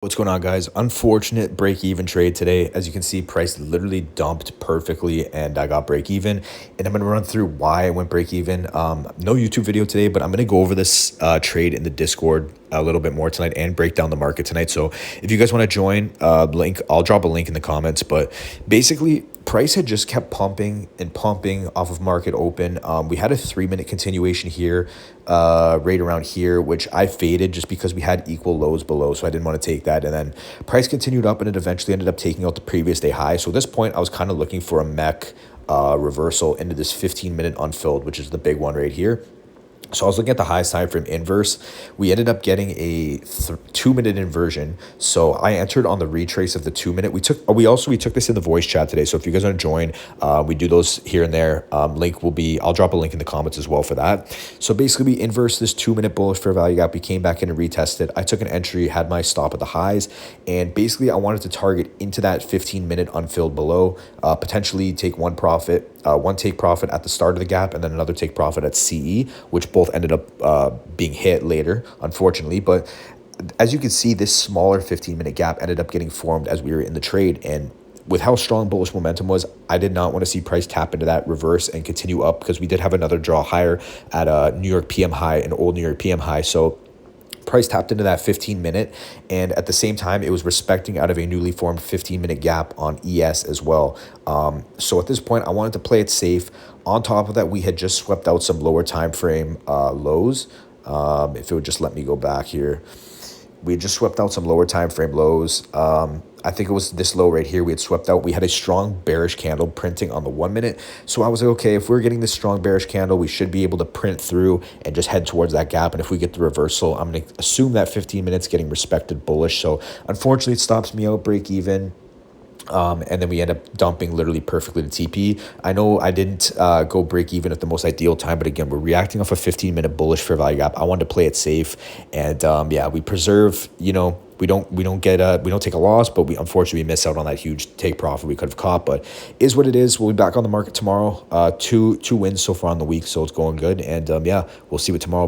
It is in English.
What's going on, guys? Unfortunate break-even trade today. As you can see, price literally dumped perfectly and I got break-even. And I'm going to run through why I went break-even. No YouTube video today, but I'm going to go over this trade in the Discord a little bit more tonight and break down the market tonight. So if you guys want to join, I'll drop a link in the comments. But basically, price had just kept pumping and pumping off of market open. We had a 3-minute continuation here, right around here, which I faded just because we had equal lows below, so I didn't want to take that. And then price continued up and it eventually ended up taking out the previous day high. So at this point, I was kind of looking for a mech reversal into this 15-minute unfilled, which is the big one right here. So I was looking at the high side frame inverse. We ended up getting a 2-minute inversion. So I entered on the retrace of the 2-minute. We took this in the voice chat today. So if you guys want to join, we do those here and there. I'll drop a link in the comments as well for that. So basically we inverse this 2-minute bullish fair value gap. We came back in and retested. I took an entry, had my stop at the highs, and basically I wanted to target into that 15-minute unfilled below, potentially take one take profit at the start of the gap and then another take profit at CE, which both ended up being hit later, unfortunately. But as you can see, this smaller 15-minute gap ended up getting formed as we were in the trade. And with how strong bullish momentum was, I did not want to see price tap into that reverse and continue up because we did have another draw higher at a New York PM high, an old New York PM high. So price tapped into that 15-minute, and at the same time it was respecting out of a newly formed 15-minute gap on ES as well. So at this point I wanted to play it safe. On top of that, we had just swept out some lower time frame lows. If it would just let me go back here, we had just swept out some lower time frame lows. I think it was this low right here we had swept out. We had a strong bearish candle printing on the 1-minute. So I was like, okay, if we're getting this strong bearish candle, we should be able to print through and just head towards that gap. And if we get the reversal, I'm going to assume that 15 minutes getting respected bullish. So unfortunately, it stops me out break even. And then we end up dumping literally perfectly to TP. I know I didn't go break even at the most ideal time, but again, we're reacting off a 15-minute bullish fair value gap. I wanted to play it safe, and yeah, we preserve. We don't take a loss, but we unfortunately miss out on that huge take profit we could have caught. But is what it is. We'll be back on the market tomorrow. Two wins so far on the week, so it's going good. And yeah, we'll see what tomorrow